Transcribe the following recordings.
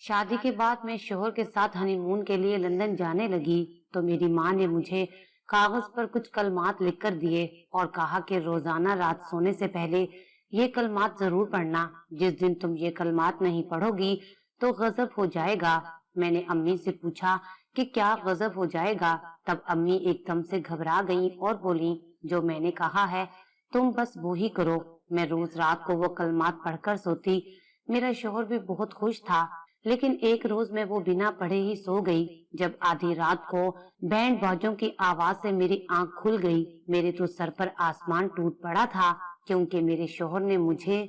شادی کے بعد میں شوہر کے ساتھ ہنی مون کے لیے لندن جانے لگی تو میری ماں نے مجھے کاغذ پر کچھ کلمات لکھ کر دیے اور کہا کہ روزانہ رات سونے سے پہلے یہ کلمات ضرور پڑھنا۔ جس دن تم یہ کلمات نہیں پڑھو گی تو غضب ہو جائے گا۔ میں نے امی سے پوچھا کہ کیا غضب ہو جائے گا؟ تب امی ایک دم سے گھبرا گئیں اور بولی، جو میں نے کہا ہے تم بس وہی کرو۔ میں روز رات کو وہ کلمات پڑھ کر سوتی۔ میرا شوہر بھی بہت خوش تھا، لیکن ایک روز میں وہ بنا پڑھے ہی سو گئی۔ جب آدھی رات کو بینڈ باجوں کی آواز سے میری آنکھ کھل گئی، میرے تو سر پر آسمان ٹوٹ پڑا تھا، کیونکہ میرے شوہر نے مجھے،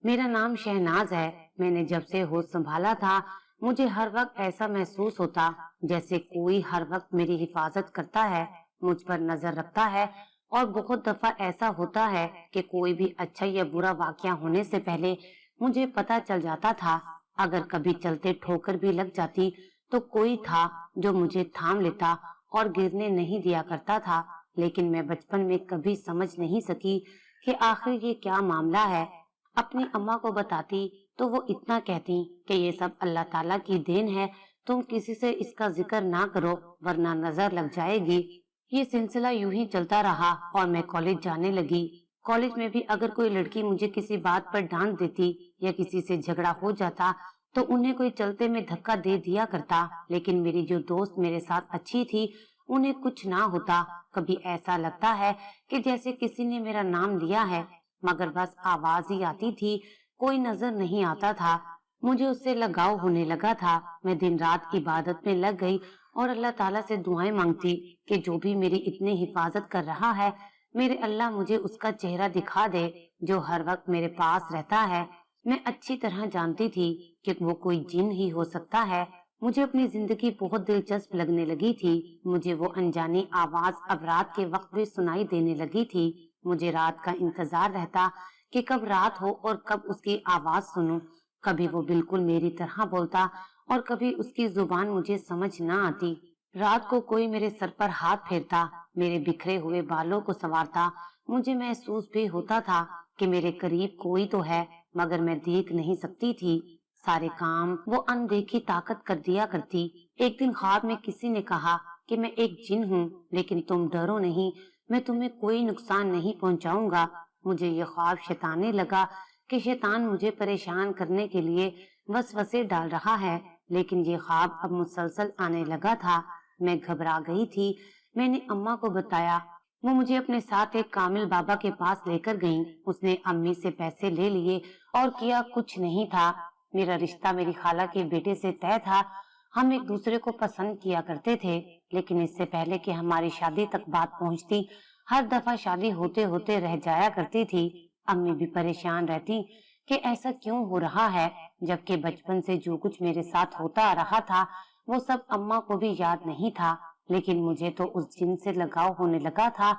میرا نام شہناز ہے، میں نے جب سے ہوش سنبھالا تھا مجھے ہر وقت ایسا محسوس ہوتا جیسے کوئی ہر وقت میری حفاظت کرتا ہے، مجھ پر نظر رکھتا ہے، اور بہت دفعہ ایسا ہوتا ہے کہ کوئی بھی اچھا یا برا واقعہ ہونے سے پہلے مجھے پتا چل جاتا تھا۔ اگر کبھی چلتے ٹھوکر بھی لگ جاتی تو کوئی تھا جو مجھے تھام لیتا اور گرنے نہیں دیا کرتا تھا۔ لیکن میں بچپن میں کبھی سمجھ نہیں سکی کہ آخر یہ کیا معاملہ ہے۔ اپنی اماں کو بتاتی تو وہ اتنا کہتی کہ یہ سب اللہ تعالیٰ کی دین ہے، تم کسی سے اس کا ذکر نہ کرو ورنہ نظر لگ جائے گی۔ یہ سلسلہ یوں ہی چلتا رہا اور میں کالج جانے لگی۔ کالج میں بھی اگر کوئی لڑکی مجھے کسی بات پر ڈانٹ دیتی یا کسی سے جھگڑا ہو جاتا تو انہیں کوئی چلتے میں دھکا دے دیا کرتا، لیکن میری جو دوست میرے ساتھ اچھی تھی انہیں کچھ نہ ہوتا۔ کبھی ایسا لگتا ہے کہ جیسے کسی نے میرا نام لیا ہے، مگر بس آواز ہی آتی تھی، کوئی نظر نہیں آتا تھا۔ مجھے اس سے لگاؤ ہونے لگا تھا۔ میں دن رات عبادت میں لگ گئی اور اللہ تعالیٰ سے دعائیں مانگتی کہ جو بھی میری اتنی حفاظت کر رہا ہے، میرے اللہ مجھے اس کا چہرہ دکھا دے جو ہر وقت میرے پاس رہتا ہے۔ میں اچھی طرح جانتی تھی کہ وہ کوئی جن ہی ہو سکتا ہے۔ مجھے اپنی زندگی بہت دلچسپ لگنے لگی تھی۔ مجھے وہ انجانی آواز اب رات کے وقت بھی سنائی دینے لگی تھی۔ مجھے رات کا انتظار رہتا کہ کب رات ہو اور کب اس کی آواز سنوں۔ کبھی وہ بالکل میری طرح بولتا اور کبھی اس کی زبان مجھے سمجھ نہ آتی۔ رات کو کوئی میرے سر پر ہاتھ پھیرتا، میرے بکھرے ہوئے بالوں کو سنوارتا۔ مجھے محسوس بھی ہوتا تھا کہ میرے قریب کوئی تو ہے، مگر میں دیکھ نہیں سکتی تھی۔ سارے کام وہ اندیکھی طاقت کر دیا کرتی۔ ایک دن خواب میں کسی نے کہا کہ میں ایک جن ہوں، لیکن تم ڈرو نہیں، میں تمہیں کوئی نقصان نہیں پہنچاؤں گا۔ مجھے یہ خواب شیطانی لگا کہ شیطان مجھے پریشان کرنے کے لیے وسوسے ڈال رہا ہے، لیکن یہ خواب اب مسلسل آنے لگا تھا۔ میں گھبرا گئی تھی۔ میں نے اماں کو بتایا۔ وہ مجھے اپنے ساتھ ایک کامل بابا کے پاس لے کر گئیں۔ اس نے امی سے پیسے لے لیے اور کیا کچھ نہیں تھا۔ میرا رشتہ میری خالہ کے بیٹے سے طے تھا۔ ہم ایک دوسرے کو پسند کیا کرتے تھے، لیکن اس سے پہلے کہ ہماری شادی تک بات پہنچتی، ہر دفعہ شادی ہوتے ہوتے رہ جایا کرتی تھی۔ امی بھی پریشان رہتی کہ ایسا کیوں ہو رہا ہے، جبکہ بچپن سے جو کچھ میرے ساتھ ہوتا آ رہا تھا وہ سب اماں کو بھی یاد نہیں تھا۔ لیکن مجھے تو اس جن سے لگاؤ ہونے لگا تھا۔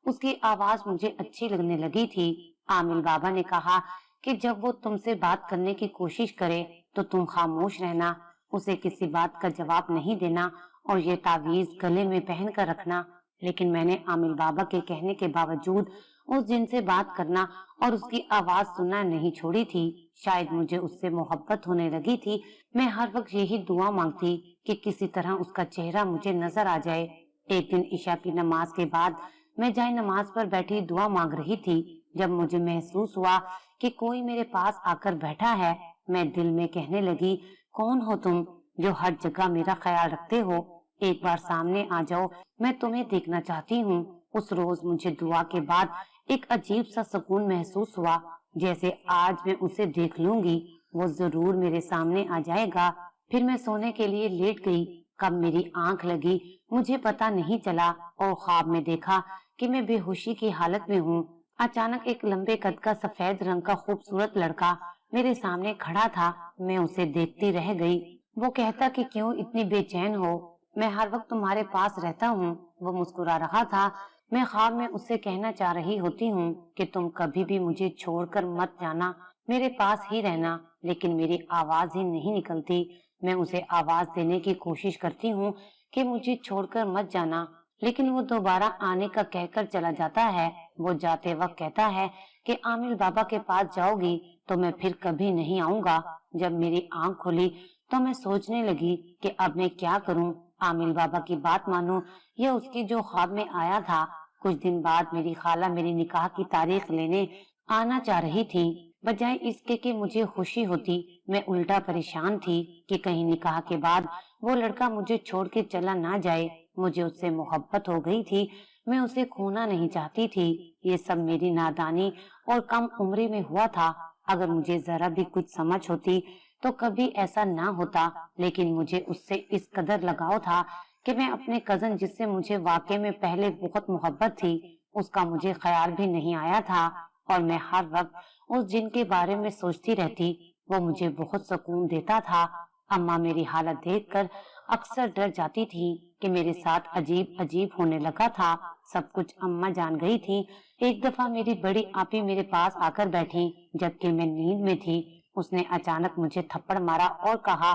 اس کی آواز مجھے اچھی لگنے لگی تھی۔ عامل بابا نے کہا کہ جب وہ تم سے بات کرنے کی کوشش کرے تو تم خاموش رہنا، اسے کسی بات کا جواب نہیں دینا اور یہ تعویذ گلے میں پہن کر رکھنا۔ لیکن میں نے عامل بابا کے کہنے کے باوجود اس جن سے بات کرنا اور اس کی آواز سننا نہیں چھوڑی تھی۔ شاید مجھے اس سے محبت ہونے لگی تھی۔ میں ہر وقت یہی دعا مانگتی کہ کسی طرح اس کا چہرہ مجھے نظر آ جائے۔ ایک دن عشاء کی نماز کے بعد میں جائے نماز پر بیٹھی دعا مانگ رہی تھی، جب مجھے محسوس ہوا کہ کوئی میرے پاس آ کر بیٹھا ہے۔ میں دل میں کہنے لگی، کون ہو تم جو ہر جگہ میرا خیال رکھتے ہو؟ ایک بار سامنے آ جاؤ، میں تمہیں دیکھنا چاہتی ہوں۔ اس روز مجھے دعا کے بعد ایک عجیب سا سکون محسوس ہوا، جیسے آج میں اسے دیکھ لوں گی، وہ ضرور میرے سامنے آ جائے گا۔ پھر میں سونے کے لیے لیٹ گئی۔ کب میری آنکھ لگی مجھے پتا نہیں چلا اور خواب میں دیکھا کہ میں بے ہوشی کی حالت میں ہوں۔ اچانک ایک لمبے قد کا سفید رنگ کا خوبصورت لڑکا میرے سامنے کھڑا تھا۔ میں اسے دیکھتی رہ گئی۔ وہ کہتا کہ کیوں اتنی بے چین ہو، میں ہر وقت تمہارے پاس رہتا ہوں۔ وہ مسکرا رہا تھا۔ میں خواب میں اس سے کہنا چاہ رہی ہوتی ہوں کہ تم کبھی بھی مجھے چھوڑ کر مت جانا، میرے پاس ہی رہنا، لیکن میری آواز ہی نہیں نکلتی۔ میں اسے آواز دینے کی کوشش کرتی ہوں کہ مجھے چھوڑ کر مت جانا، لیکن وہ دوبارہ آنے کا کہہ کر چلا جاتا ہے۔ وہ جاتے وقت کہتا ہے کہ عامل بابا کے پاس جاؤ گی تو میں پھر کبھی نہیں آؤں گا۔ जब मेरी आंख खुली तो मैं सोचने लगी कि अब मैं क्या करूं, आमिल बाबा की बात मानूं या उसके जो ख्वाब में आया था। कुछ दिन बाद मेरी खाला मेरी निकाह की तारीख लेने आना चाह रही थी। बजाय इसके कि मुझे खुशी होती, मैं उल्टा परेशान थी कि कहीं निकाह के बाद वो लड़का मुझे छोड़ के चला ना जाए। मुझे उससे मोहब्बत हो गई थी, मैं उसे खोना नहीं चाहती थी। ये सब मेरी नादानी और कम उम्री में हुआ था। अगर मुझे जरा भी कुछ समझ होती तो कभी ऐसा ना होता, लेकिन मुझे उससे इस कदर लगाव था कि मैं अपने कजन, जिससे मुझे वाकई में पहले बहुत मोहब्बत थी, उसका मुझे ख्याल भी नहीं आया था और मैं हर वक्त उस जिन के बारे में सोचती रहती। वो मुझे बहुत सुकून देता था। अम्मा मेरी हालत देखकर अक्सर डर जाती थी कि मेरे साथ अजीब अजीब होने लगा था। सब कुछ अम्मा जान गई थी। एक दफा मेरी बड़ी आपी मेरे पास आकर बैठी जबकि मैं नींद में थी। उसने अचानक मुझे थप्पड़ मारा और कहा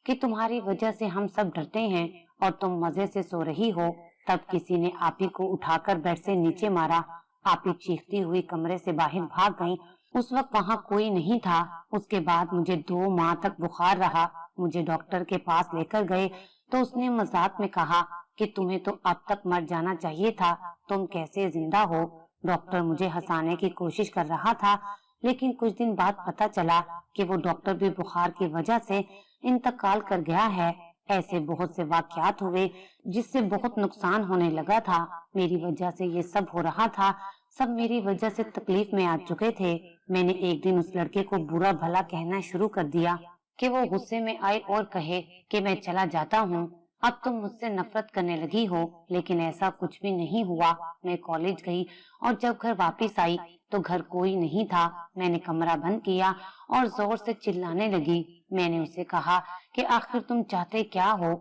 कि तुम्हारी वजह से हम सब डरते हैं और तुम मजे से सो रही हो। तब किसी ने आपी को उठाकर बेड से नीचे मारा। आपी चीखती हुई कमरे से बाहर भाग गई। उस वक्त वहाँ कोई नहीं था। उसके बाद मुझे 2 माह तक बुखार रहा। मुझे डॉक्टर के पास लेकर गए तो उसने मजाक में कहा कि तुम्हें तो अब तक मर जाना चाहिए था, तुम कैसे जिंदा हो। डॉक्टर मुझे हंसाने की कोशिश कर रहा था, लेकिन कुछ दिन बाद पता चला कि वो डॉक्टर भी बुखार की वजह से इंतकाल कर गया है। ऐसे बहुत से वाकयात हुए जिससे बहुत नुकसान होने लगा था। मेरी वजह से ये सब हो रहा था। सब मेरी वजह से तकलीफ में आ चुके थे। मैंने एक दिन उस लड़के को बुरा भला कहना शुरू कर दिया कि वो गुस्से में आए और कहे कि मैं चला जाता हूँ, अब तुम मुझसे नफरत करने लगी हो। लेकिन ऐसा कुछ भी नहीं हुआ। मैं कॉलेज गई और जब घर वापस आई तो घर कोई नहीं था। मैंने कमरा बंद किया और जोर से चिल्लाने लगी। मैंने उसे कहा कि आखिर तुम चाहते क्या हो,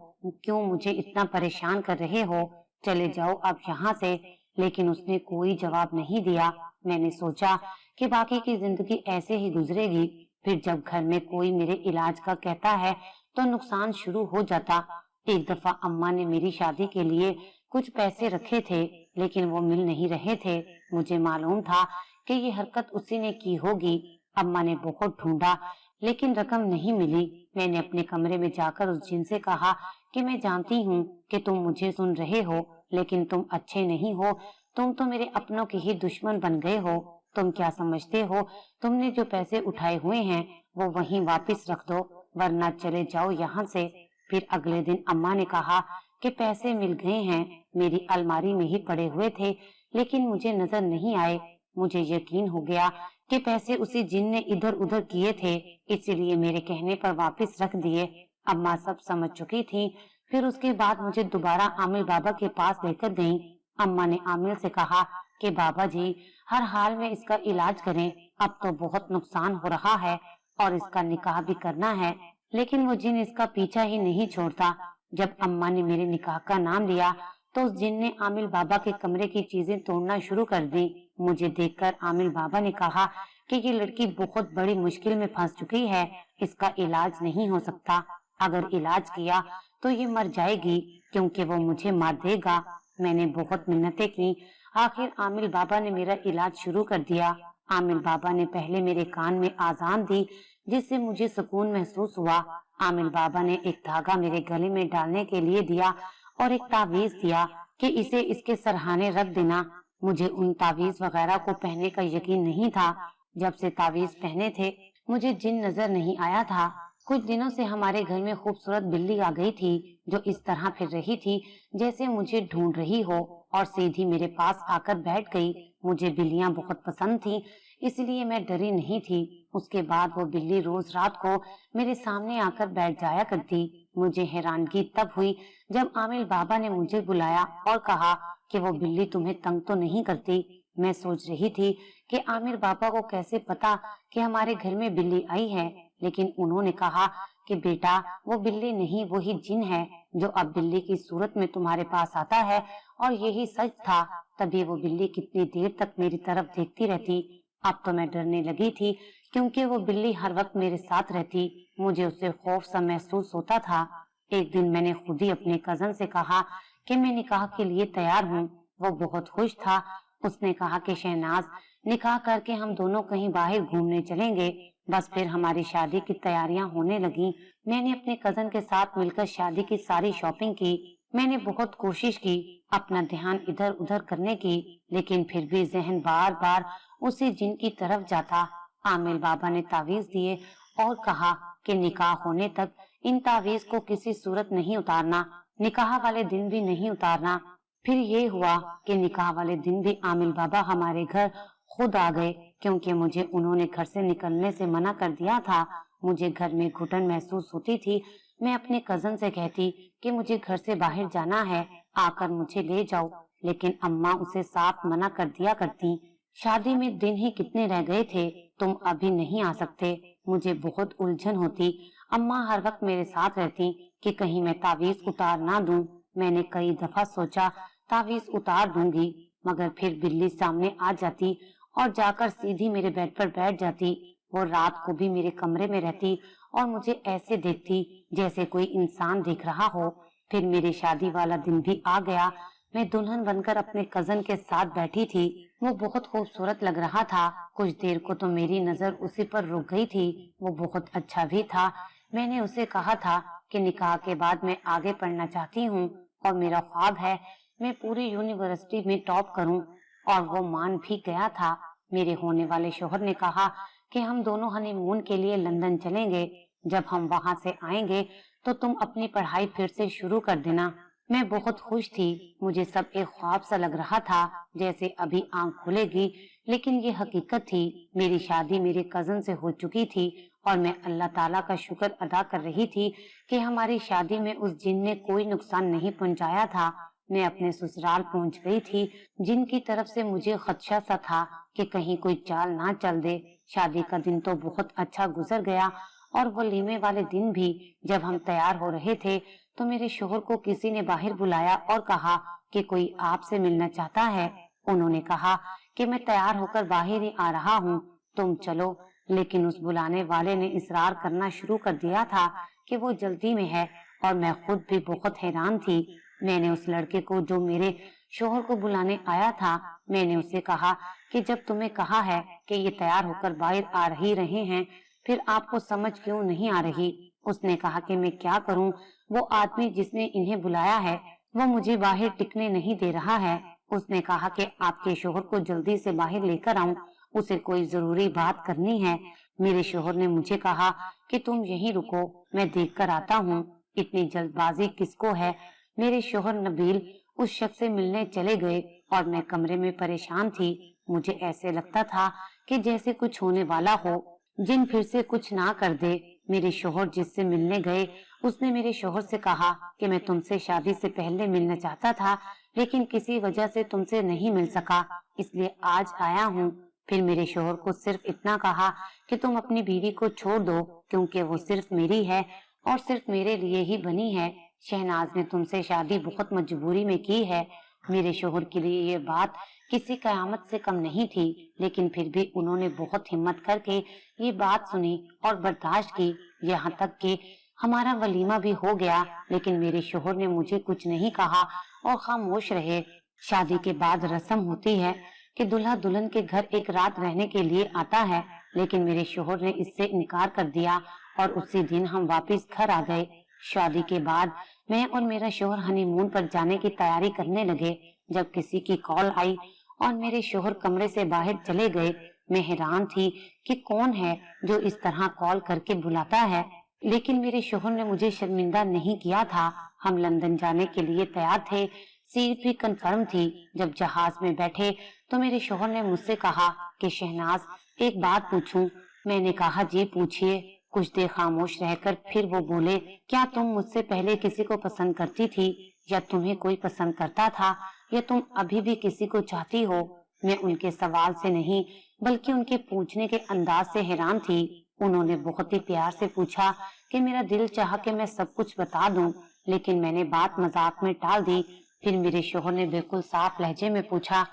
क्यों मुझे इतना परेशान कर रहे हो, चले जाओ अब यहाँ से। लेकिन उसने कोई जवाब नहीं दिया। मैंने सोचा कि बाकी की जिंदगी ऐसे ही गुजरेगी। फिर जब घर में कोई मेरे इलाज का कहता है तो नुकसान शुरू हो जाता। एक दफा अम्मा ने मेरी शादी के लिए कुछ पैसे रखे थे, लेकिन वो मिल नहीं रहे थे। मुझे मालूम था कि ये हरकत उसी ने की होगी। अम्मा ने बहुत ढूंढा लेकिन रकम नहीं मिली। मैंने अपने कमरे में जाकर उस जिन से कहा कि मैं जानती हूँ कि तुम मुझे सुन रहे हो, लेकिन तुम अच्छे नहीं हो। तुम तो मेरे अपनों के ही दुश्मन बन गए हो। तुम क्या समझते हो, तुमने जो पैसे उठाए हुए हैं वो वहीं वापस रख दो, वरना चले जाओ यहाँ से। फिर अगले दिन अम्मा ने कहा कि पैसे मिल गए हैं, मेरी अलमारी में ही पड़े हुए थे, लेकिन मुझे नजर नहीं आए। मुझे यकीन हो गया कि पैसे उसी जिन ने इधर उधर किए थे, इसीलिए मेरे कहने पर वापस रख दिए। अम्मा सब समझ चुकी थी। फिर उसके बाद मुझे दोबारा आमिल बाबा के पास लेकर गईं। अम्मा ने आमिल से कहा कि बाबा जी, हर हाल में इसका इलाज करें, अब तो बहुत नुकसान हो रहा है और इसका निकाह भी करना है, लेकिन वो जिन इसका पीछा ही नहीं छोड़ता। जब अम्मा ने मेरे निकाह का नाम लिया तो उस जिन ने आमिल बाबा के कमरे की चीजें तोड़ना शुरू कर दी। मुझे देखकर आमिल बाबा ने कहा कि ये लड़की बहुत बड़ी मुश्किल में फंस चुकी है, इसका इलाज नहीं हो सकता। अगर इलाज किया तो ये मर जाएगी, क्योंकि वो मुझे मार देगा। मैंने बहुत मिन्नतें की। आखिर आमिल बाबा ने मेरा इलाज शुरू कर दिया। आमिल बाबा ने पहले मेरे कान में आजान दी, जिससे मुझे सुकून महसूस हुआ। आमिल बाबा ने एक धागा मेरे गले में डालने के लिए दिया और एक तावीज दिया कि इसे इसके सरहाने रख देना। मुझे उन तावीज वगैरह को पहनने का यकीन नहीं था। जब से तावीज पहने थे मुझे जिन नजर नहीं आया था। कुछ दिनों से हमारे घर में खूबसूरत बिल्ली आ गई थी, जो इस तरह फिर रही थी जैसे मुझे ढूंढ रही हो, और सीधी मेरे पास आकर बैठ गई। मुझे बिल्लियां बहुत पसंद थी, इसलिए मैं डरी नहीं थी। उसके बाद वो बिल्ली रोज रात को मेरे सामने आकर बैठ जाया करती। मुझे हैरानगी तब हुई जब आमिल बाबा ने मुझे बुलाया और कहा कि वो बिल्ली तुम्हें तंग तो नहीं करती। मैं सोच रही थी कि आमिर बाबा को कैसे पता कि हमारे घर में बिल्ली आई है, लेकिन उन्होंने कहा कि बेटा, वो बिल्ली नहीं, वही जिन है जो अब बिल्ली की सूरत में तुम्हारे पास आता है। और यही सच था। तभी वो बिल्ली कितनी देर तक मेरी तरफ देखती रहती। अब तो मैं डरने लगी थी, क्योंकि वो बिल्ली हर वक्त मेरे साथ रहती। मुझे उससे खौफ सा महसूस होता था। एक दिन मैंने खुद ही अपने कजन से कहा कि मैं निकाह के लिए तैयार हूँ। वो बहुत खुश था। उसने कहा कि शहनाज, निकाह करके हम दोनों कहीं बाहर घूमने चलेंगे। बस फिर हमारी शादी की तैयारियां होने लगी। मैंने अपने कजन के साथ मिलकर शादी की सारी शॉपिंग की। मैंने बहुत कोशिश की अपना ध्यान इधर उधर करने की, लेकिन फिर भी जहन बार बार उसी जिन की तरफ जाता। आमिर बाबा ने तावीज दिए और कहा कि निकाह होने तक इन तावीज को किसी सूरत नहीं उतारना, निकाह वाले दिन भी नहीं उतारना। फिर ये हुआ कि निकाह वाले दिन भी आमिर बाबा हमारे घर खुद आ गए, क्योंकि मुझे उन्होंने घर से निकलने से मना कर दिया था। मुझे घर में घुटन महसूस होती थी। मैं अपने कजन से कहती कि मुझे घर से बाहर जाना है, आकर मुझे ले जाओ, लेकिन अम्मा उसे साफ मना कर दिया करती। शादी में दिन ही कितने रह गए थे, तुम अभी नहीं आ सकते। मुझे बहुत उलझन होती। अम्मा हर वक्त मेरे साथ रहती कि कहीं मैं तावीज उतार ना दूं। मैंने कई दफा सोचा तावीज उतार दूंगी, मगर फिर बिल्ली सामने आ जाती और जाकर सीधी मेरे बेड पर बैठ जाती। वो रात को भी मेरे कमरे में रहती और मुझे ऐसे देखती जैसे कोई इंसान देख रहा हो। फिर मेरी शादी वाला दिन भी आ गया। मैं दुल्हन बनकर अपने कजन के साथ बैठी थी। वो बहुत खूबसूरत लग रहा था। कुछ देर को तो मेरी नजर उसी पर रुक गई थी। वो बहुत अच्छा भी था। मैंने उसे कहा था कि निकाह के बाद मैं आगे पढ़ना चाहती हूँ और मेरा ख्वाब है मैं पूरी यूनिवर्सिटी में टॉप करूँ, और वो मान भी गया था। मेरे होने वाले शोहर ने कहा कि हम दोनों हनीमून के लिए लंदन चलेंगे। जब हम वहाँ से आएंगे तो तुम अपनी पढ़ाई फिर से शुरू कर देना। मैं बहुत खुश थी। मुझे सब एक ख्वाब सा लग रहा था, जैसे अभी आंख खुलेगी, लेकिन ये हकीकत थी। मेरी शादी मेरे कजन से हो चुकी थी और मैं अल्लाह ताला का शुक्र अदा कर रही थी कि हमारी शादी में उस जिन ने कोई नुकसान नहीं पहुंचाया था। मैं अपने ससुराल पहुंच गई थी। जिन की तरफ से मुझे खदशा सा था कि कहीं कोई चाल ना चल दे। शादी का दिन तो बहुत अच्छा गुजर गया, और वलीमे वाले दिन भी जब हम तैयार हो रहे थे तो मेरे शोहर को किसी ने बाहर बुलाया और कहा कि कोई आपसे मिलना चाहता है। उन्होंने कहा कि मैं तैयार होकर बाहर ही आ रहा हूँ, तुम चलो। लेकिन उस बुलाने वाले ने इसरार करना शुरू कर दिया था कि वो जल्दी में है, और मैं खुद भी बहुत हैरान थी। मैंने उस लड़के को जो मेरे शोहर को बुलाने आया था, मैंने उसे कहा कि जब तुम्हें कहा है कि ये तैयार होकर बाहर आ ही रहे हैं, फिर आपको समझ क्यों नहीं आ रही। उसने कहा कि मैं क्या करूं, वो आदमी जिसने इन्हें बुलाया है वो मुझे बाहर टिकने नहीं दे रहा है। उसने कहा कि आपके शोहर को जल्दी से बाहर लेकर आऊं, उसे कोई जरूरी बात करनी है। मेरे शोहर ने मुझे कहा कि तुम यहीं रुको, मैं देख कर आता हूँ। इतनी जल्दबाजी किसको है। मेरे शोहर नबील उस शख्स से मिलने चले गए और मैं कमरे में परेशान थी। मुझे ऐसे लगता था कि जैसे कुछ होने वाला हो, जिन फिर से कुछ ना कर दे। मेरे शोहर जिससे मिलने गए उसने मेरे शोहर से कहा कि मैं तुमसे शादी से पहले मिलना चाहता था, लेकिन किसी वजह से तुमसे नहीं मिल सका, इसलिए आज आया हूँ। फिर मेरे शोहर को सिर्फ इतना कहा कि तुम अपनी बीवी को छोड़ दो, क्योंकि वो सिर्फ मेरी है और सिर्फ मेरे लिए ही बनी है। शहनाज ने तुमसे शादी बहुत मजबूरी में की है। मेरे शोहर के लिए ये बात किसी कयामत से कम नहीं थी, लेकिन फिर भी उन्होंने बहुत हिम्मत करके ये बात सुनी और बर्दाश्त की। यहाँ तक कि हमारा वलीमा भी हो गया, लेकिन मेरे शोहर ने मुझे कुछ नहीं कहा और खामोश रहे। शादी के बाद रस्म होती है कि दूल्हा दुल्हन के घर एक रात रहने के लिए आता है, लेकिन मेरे शोहर ने इससे इनकार कर दिया और उसी दिन हम वापस घर आ गए। शादी के बाद मैं और मेरा शोहर हनीमून पर जाने की तैयारी करने लगे, जब किसी की कॉल आई और मेरे शोहर कमरे से बाहर चले गए। मैं हैरान थी कि कौन है जो इस तरह कॉल करके बुलाता है, लेकिन मेरे शोहर ने मुझे शर्मिंदा नहीं किया था। हम लंदन जाने के लिए तैयार थे, सीट भी कंफर्म थी। जब जहाज में बैठे तो मेरे शोहर ने मुझसे कहा कि शहनाज, एक बात पूछूं। मैंने कहा जी पूछिए। कुछ देर खामोश रहकर फिर वो बोले, क्या तुम मुझसे पहले किसी को पसंद करती थी, या तुम्हें कोई पसंद करता था, या तुम अभी भी किसी को चाहती हो? मैं उनके सवाल से नहीं बल्कि उनके पूछने के अंदाज से हैरान थी। उन्होंने बहुत ही प्यार से पूछा कि मेरा दिल चाहा कि मैं सब कुछ बता दूं, लेकिन मैंने बात मजाक में टाल दी। फिर मेरे शोहर ने बिल्कुल साफ लहजे में पूछा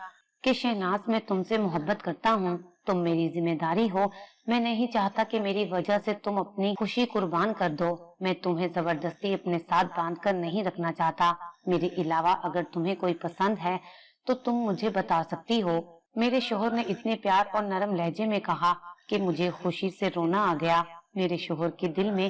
कि शहनाज, मैं तुमसे मोहब्बत करता हूँ, तुम मेरी जिम्मेदारी हो। मैं नहीं चाहता कि मेरी वजह से तुम अपनी खुशी कुर्बान कर दो। मैं तुम्हें जबरदस्ती अपने साथ बांध कर नहीं रखना चाहता। मेरे अलावा अगर तुम्हें कोई पसंद है तो तुम मुझे बता सकती हो। मेरे शोहर ने इतने प्यार और नरम लहजे में कहा کہ مجھے خوشی سے رونا آ گیا۔ میرے شوہر کے دل میں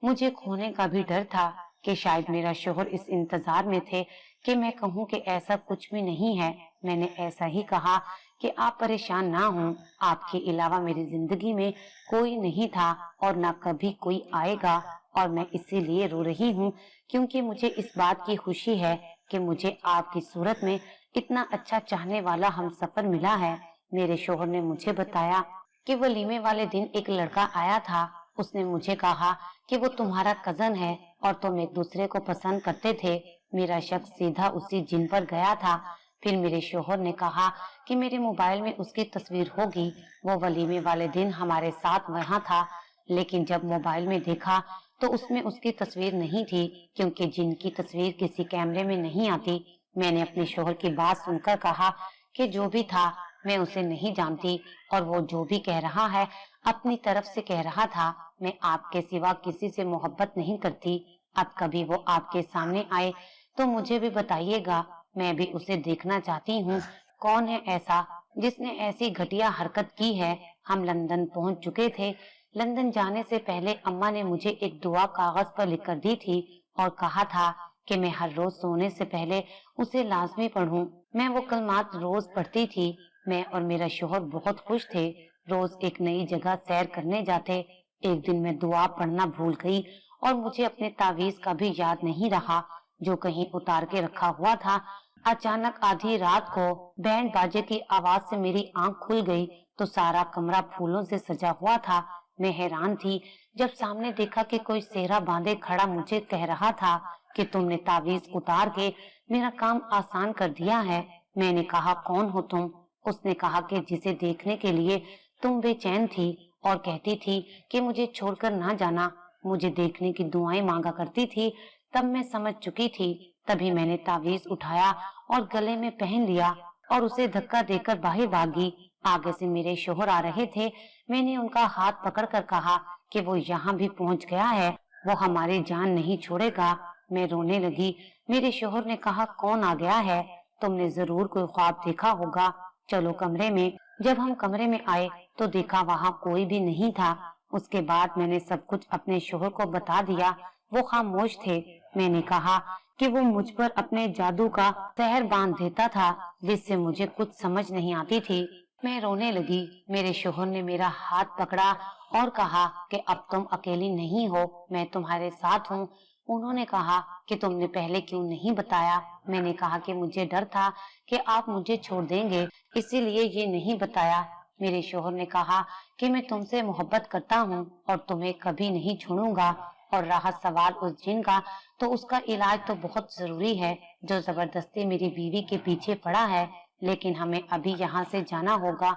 مجھے کھونے کا بھی ڈر تھا کہ شاید میرا شوہر اس انتظار میں تھے کہ میں کہوں کہ ایسا کچھ بھی نہیں ہے۔ میں نے ایسا ہی کہا کہ آپ پریشان نہ ہوں، آپ کے علاوہ میری زندگی میں کوئی نہیں تھا اور نہ کبھی کوئی آئے گا، اور میں اسی لیے رو رہی ہوں کیونکہ مجھے اس بات کی خوشی ہے کہ مجھے آپ کی صورت میں اتنا اچھا چاہنے والا ہم سفر ملا ہے۔ میرے شوہر نے مجھے بتایا کہ ولیمے والے دن ایک لڑکا آیا تھا، اس نے مجھے کہا کہ وہ تمہارا کزن ہے اور تم ایک دوسرے کو پسند کرتے تھے۔ میرا شک سیدھا اسی جن پر گیا تھا۔ پھر میرے شوہر نے کہا کہ میرے موبائل میں اس کی تصویر ہوگی، وہ ولیمے والے دن ہمارے ساتھ وہاں تھا، لیکن جب موبائل میں دیکھا تو اس میں اس کی تصویر نہیں تھی، کیونکہ جن کی تصویر کسی کیمرے میں نہیں آتی۔ میں نے اپنے شوہر کی بات سن کر کہا کہ جو بھی تھا میں اسے نہیں جانتی، اور وہ جو بھی کہہ رہا ہے اپنی طرف سے کہہ رہا تھا۔ میں آپ کے سوا کسی سے محبت نہیں کرتی۔ اب کبھی وہ آپ کے سامنے آئے تو مجھے بھی بتائیے گا، میں بھی اسے دیکھنا چاہتی ہوں۔ کون ہے ایسا جس نے ایسی گھٹیا حرکت کی ہے؟ ہم لندن پہنچ چکے تھے۔ لندن جانے سے پہلے اماں نے مجھے ایک دعا کاغذ پر لکھ کر دی تھی اور کہا تھا کہ میں ہر روز سونے سے پہلے اسے لازمی پڑھوں۔ میں وہ کلمات روز پڑھتی تھی۔ میں اور میرا شوہر بہت خوش تھے۔ روز ایک نئی جگہ سیر کرنے جاتے۔ ایک دن میں دعا پڑھنا بھول گئی اور مجھے اپنے تعویذ کا بھی یاد نہیں رہا جو کہیں اتار کے رکھا ہوا تھا۔ اچانک آدھی رات کو بینڈ باجے کی آواز سے میری آنکھ کھل گئی تو سارا کمرہ پھولوں سے سجا ہوا تھا۔ میں حیران تھی جب سامنے دیکھا کہ کوئی سہرا باندھے کھڑا مجھے کہہ رہا تھا کہ تم نے تعویذ اتار کے میرا کام آسان کر دیا ہے۔ میں نے کہا کون ہو تم؟ اس نے کہا کہ جسے دیکھنے کے لیے تم بے چین تھی اور کہتی تھی کہ مجھے چھوڑ کر نہ جانا، مجھے دیکھنے کی دعائیں مانگا کرتی تھی۔ تب میں سمجھ چکی تھی۔ تبھی میں نے تعویذ اٹھایا اور گلے میں پہن لیا اور اسے دھکا دے کر باہر بھاگی۔ آگے سے میرے شوہر آ رہے تھے۔ میں نے ان کا ہاتھ پکڑ کر کہا کہ وہ یہاں بھی پہنچ گیا ہے، وہ ہماری جان نہیں چھوڑے گا۔ میں رونے لگی۔ میرے شوہر نے کہا کون آ گیا ہے؟ تم نے ضرور کوئی خواب دیکھا ہوگا، چلو کمرے میں۔ جب ہم کمرے میں آئے تو دیکھا وہاں کوئی بھی نہیں تھا۔ اس کے بعد میں نے سب کچھ اپنے شوہر کو بتا دیا۔ وہ خاموش تھے۔ میں نے کہا کہ وہ مجھ پر اپنے جادو کا سحر باندھ دیتا تھا جس سے مجھے کچھ سمجھ نہیں آتی تھی۔ میں رونے لگی۔ میرے شوہر نے میرا ہاتھ پکڑا اور کہا کہ اب تم اکیلی نہیں ہو، میں تمہارے ساتھ ہوں۔ انہوں نے کہا کہ تم نے پہلے کیوں نہیں بتایا؟ میں نے کہا کہ مجھے ڈر تھا کہ آپ مجھے چھوڑ دیں گے، اسی لیے یہ نہیں بتایا۔ میرے شوہر نے کہا کہ میں تم سے محبت کرتا ہوں اور تمہیں کبھی نہیں چھوڑوں گا، اور رہا سوال اس جن کا تو اس کا علاج تو بہت ضروری ہے جو زبردستی میری بیوی کے پیچھے پڑا ہے، لیکن ہمیں ابھی یہاں سے جانا ہوگا۔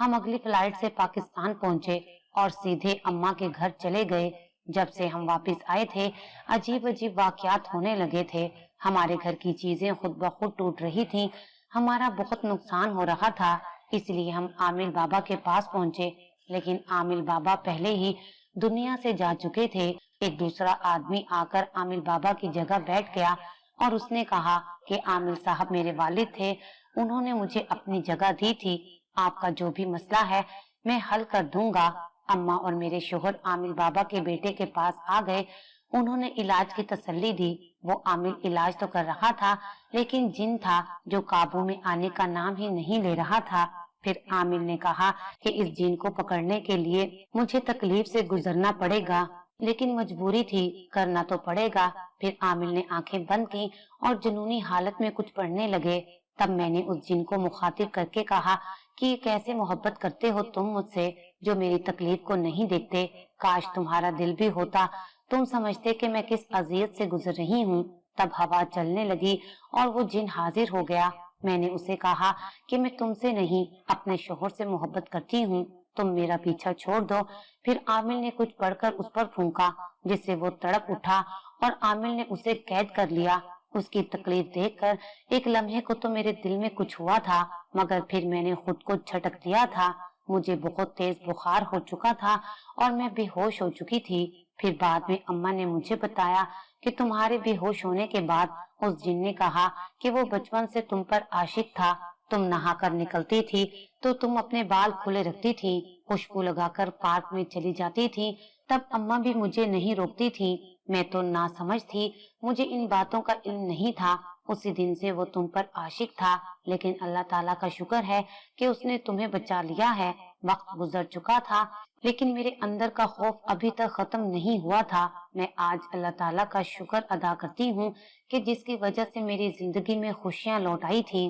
ہم اگلی فلائٹ سے پاکستان پہنچے اور سیدھے اماں کے گھر چلے گئے۔ جب سے ہم واپس آئے تھے عجیب عجیب واقعات ہونے لگے تھے۔ ہمارے گھر کی چیزیں خود بخود ٹوٹ رہی تھیں، ہمارا بہت نقصان ہو رہا تھا، اس لیے ہم عامل بابا کے پاس پہنچے، لیکن عامل بابا پہلے ہی دنیا سے جا چکے تھے۔ ایک دوسرا آدمی آ کر عامل بابا کی جگہ بیٹھ گیا اور اس نے کہا کہ عامل صاحب میرے والد تھے، انہوں نے مجھے اپنی جگہ دی تھی، آپ کا جو بھی مسئلہ ہے میں حل کر دوں گا۔ اماں اور میرے شوہر عامل بابا کے بیٹے کے پاس آ گئے۔ انہوں نے علاج کی تسلی دی۔ وہ عامل علاج تو کر رہا تھا لیکن جن تھا جو قابو میں آنے کا نام ہی نہیں لے رہا تھا۔ پھر عامل نے کہا کہ اس جن کو پکڑنے کے لیے مجھے تکلیف سے گزرنا پڑے گا، لیکن مجبوری تھی، کرنا تو پڑے گا۔ پھر عامل نے آنکھیں بند کی اور جنونی حالت میں کچھ پڑھنے لگے۔ تب میں نے اس جن کو مخاطب کر کے کہا کہ کیسے محبت کرتے ہو تم مجھ سے جو میری تکلیف کو نہیں دیکھتے، کاش تمہارا دل بھی ہوتا، تم سمجھتے کہ میں کس اذیت سے گزر رہی ہوں۔ تب ہوا چلنے لگی اور وہ جن حاضر ہو گیا۔ میں نے اسے کہا کہ میں تم سے نہیں اپنے شوہر سے محبت کرتی ہوں، تم میرا پیچھا چھوڑ دو۔ پھر عامل نے کچھ پڑھ کر اس پر پھونکا جس سے وہ تڑپ اٹھا اور عامل نے اسے قید کر لیا۔ اس کی تکلیف دیکھ کر ایک لمحے کو تو میرے دل میں کچھ ہوا تھا، مگر پھر میں نے خود کو جھٹک دیا تھا۔ مجھے بہت تیز بخار ہو چکا تھا اور میں بے ہوش ہو چکی تھی۔ پھر بعد میں اماں نے مجھے بتایا کہ تمہارے بے ہوش ہونے کے بعد اس جن نے کہا کہ وہ بچپن سے تم پر عاشق تھا، तुम नहा कर निकलती थी तो तुम अपने बाल खुले रखती थी, खुशबू लगाकर पार्क में चली जाती थी, तब अम्मा भी मुझे नहीं रोकती थी। मैं तो नासमझ थी, मुझे इन बातों का इल्म नहीं था। उसी दिन से वो तुम पर आशिक था, लेकिन अल्लाह ताला का शुक्र है कि उसने तुम्हें बचा लिया है। वक्त गुजर चुका था, लेकिन मेरे अंदर का खौफ अभी तक खत्म नहीं हुआ था। मैं आज अल्लाह ताला का शुक्र अदा करती हूँ कि जिसकी वजह से मेरी जिंदगी में खुशियाँ लौट आई थी।